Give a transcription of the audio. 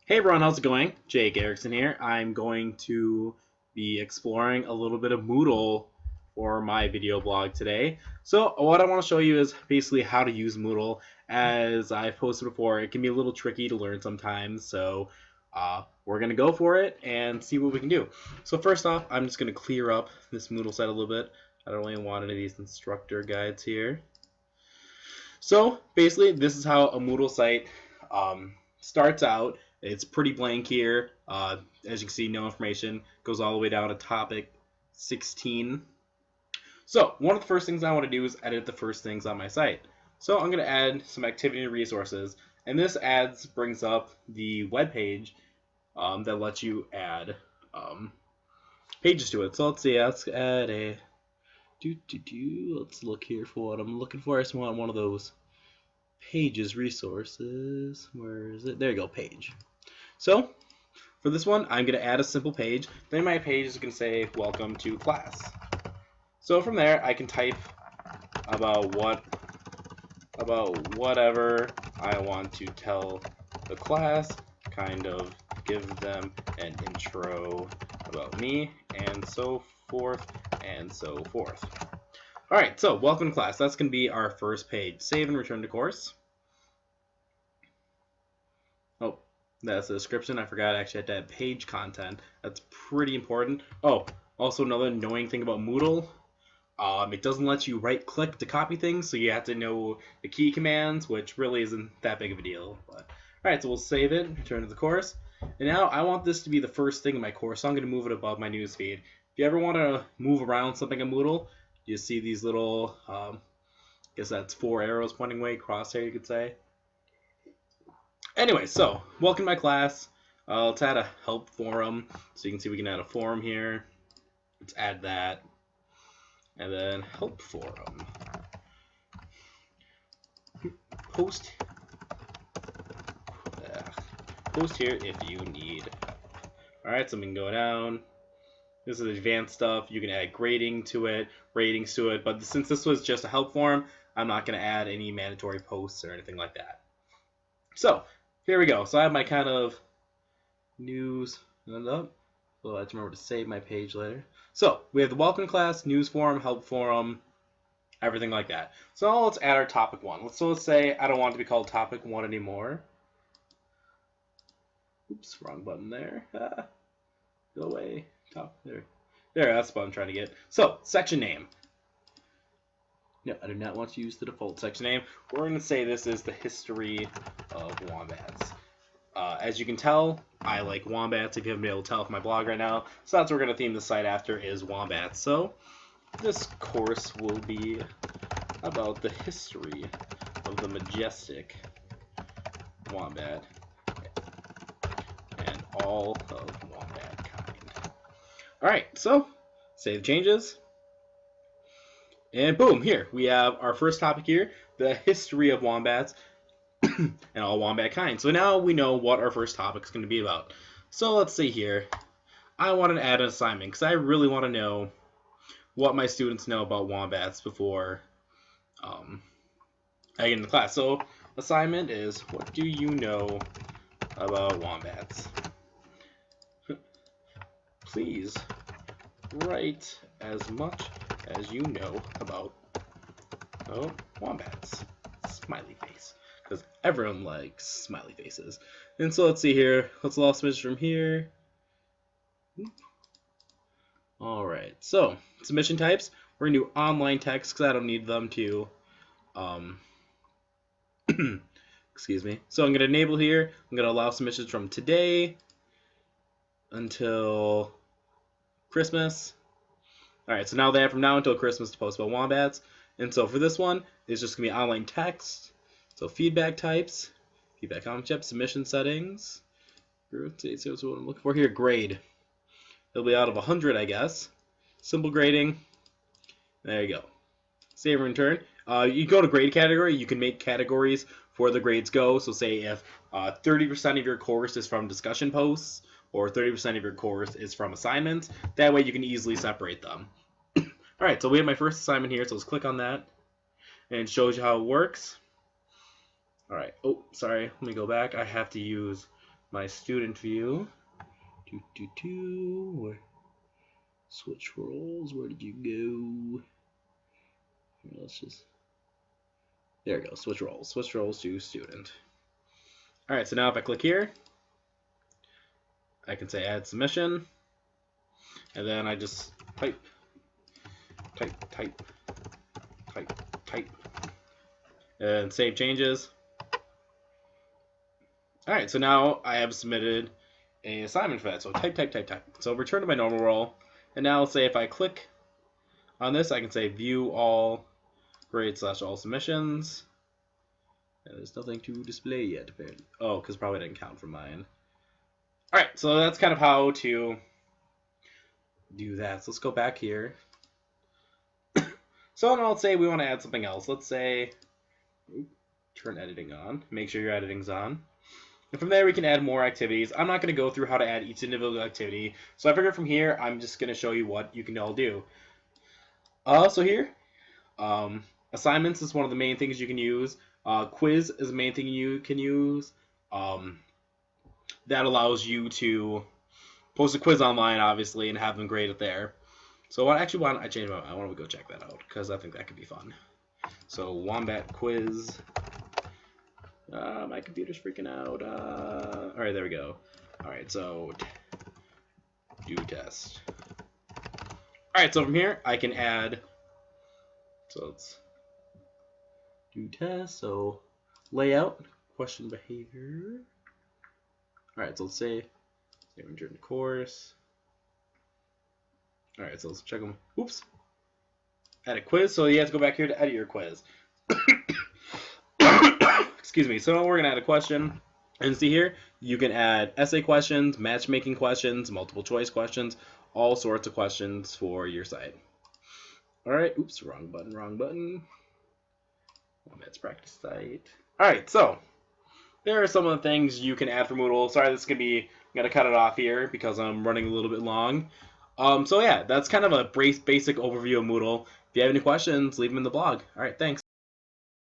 Hey everyone, how's it going? Jake Erickson here. I'm going to be exploring a little bit of Moodle for my video blog today. So what I want to show you is basically how to use Moodle. As I've posted before, it can be a little tricky to learn sometimes, so we're going to go for it and see what we can do. So first off, I'm just going to clear up this Moodle site a little bit. I don't really want any of these instructor guides here. So basically, this is how a Moodle site starts out. It's pretty blank here. As you can see, no information. Goes all the way down to topic 16. So one of the first things I want to do is edit the first things on my site. So I'm going to add some activity resources. And this brings up the web page that lets you add pages to it. So let's see. Let's add a... Let's look here for what I'm looking for. I just want one of those pages resources. Where is it? There you go, page. So for this one, I'm going to add a simple page. Then my page is going to say welcome to class. So from there, I can type about whatever I want to tell the class, kind of give them an intro about me, and so forth and so forth. Alright, so welcome to class. That's going to be our first page. Save and return to course. Oh, that's the description. I forgot I actually had to add page content. That's pretty important. Oh, also another annoying thing about Moodle. It doesn't let you right-click to copy things, so you have to know the key commands, which really isn't that big of a deal. But alright, so we'll save it, return to the course. And now I want this to be the first thing in my course, so I'm going to move it above my newsfeed. If you ever want to move around something in Moodle, you see these little, I guess that's 4 arrows pointing away, crosshair you could say. Anyway, so welcome to my class. Let's add a help forum. So you can see we can add a forum here. Let's add that. And then help forum. Post here if you need help. Alright, so we can go down. This is advanced stuff. You can add grading to it, ratings to it, but since this was just a help forum, I'm not going to add any mandatory posts or anything like that. So here we go. So I have my kind of news up. So I have to remember to save my page later. So we have the welcome class, news forum, help forum, everything like that. So now let's add our topic 1. So let's say I don't want it to be called topic 1 anymore. Oops, wrong button there. Go away. Top there. There, that's what I'm trying to get. So, section name. No, I do not want to use the default section name. We're going to say this is the history of wombats. As you can tell, I like wombats. If you haven't been able to tell from my blog right now, so that's what we're going to theme the site after is wombats. So, this course will be about the history of the majestic wombat and all of wombat kind. Alright, so save changes. And boom, here we have our first topic here, the history of wombats and all wombat kind. So now we know what our first topic is going to be about. So let's see here. I want to add an assignment because I really want to know what my students know about wombats before I get into class. So assignment is, what do you know about wombats? Please write as much as you know about wombats. Smiley face. Because everyone likes smiley faces. And so let's see here. Let's lost submission from here. Alright, so submission types. We're going to do online text because I don't need them to excuse me. So I'm going to enable here. I'm going to allow submissions from today until Christmas. Alright, so now they have from now until Christmas to post about wombats. And so for this one, it's just going to be online text. So feedback types, feedback comment type, submission settings. So what I'm looking for here, grade. It'll be out of 100, I guess. Simple grading. There you go. Save and return. You go to grade category. You can make categories for the grades go. So say if 30% of your course is from discussion posts or 30% of your course is from assignments, that way you can easily separate them. Alright, so we have my first assignment here. So let's click on that. And it shows you how it works. Alright, oh, sorry. Let me go back. I have to use my student view. Switch roles. Where did you go? Let's just. There we go. Switch roles. Switch roles to student. All right. So now if I click here, I can say add submission, and then I just type, and save changes. All right. So now I have submitted an assignment for that. So type. So return to my normal role, and now let's say if I click on this, I can say view all grades / all submissions. And there's nothing to display yet, apparently. Oh, because probably didn't count for mine. All right, so that's kind of how to do that. So let's go back here. So now let's say we want to add something else. Let's say turn editing on. Make sure your editing's on. And from there, we can add more activities. I'm not going to go through how to add each individual activity. So I figured from here, I'm just going to show you what you can all do. So here, assignments is one of the main things you can use. Quiz is the main thing you can use. That allows you to post a quiz online, obviously, and have them grade it there. So I changed my mind. I want to go check that out because I think that could be fun. So Wombat quiz. My computer's freaking out. All right, there we go. All right, so do test. All right, so from here I can add. So let's do test. So layout, question behavior. All right, so let's say return to course. All right, so let's check them. Oops. Add a quiz. So you have to go back here to edit your quiz. Excuse me. So we're gonna add a question, and see here you can add essay questions, matchmaking questions, multiple choice questions, all sorts of questions for your site. All right. Oops. Wrong button. That's practice site. All right. So there are some of the things you can add for Moodle. Sorry, this is gonna be. I'm gonna cut it off here because I'm running a little bit long. So yeah, that's kind of a basic overview of Moodle. If you have any questions, leave them in the blog. All right. Thanks.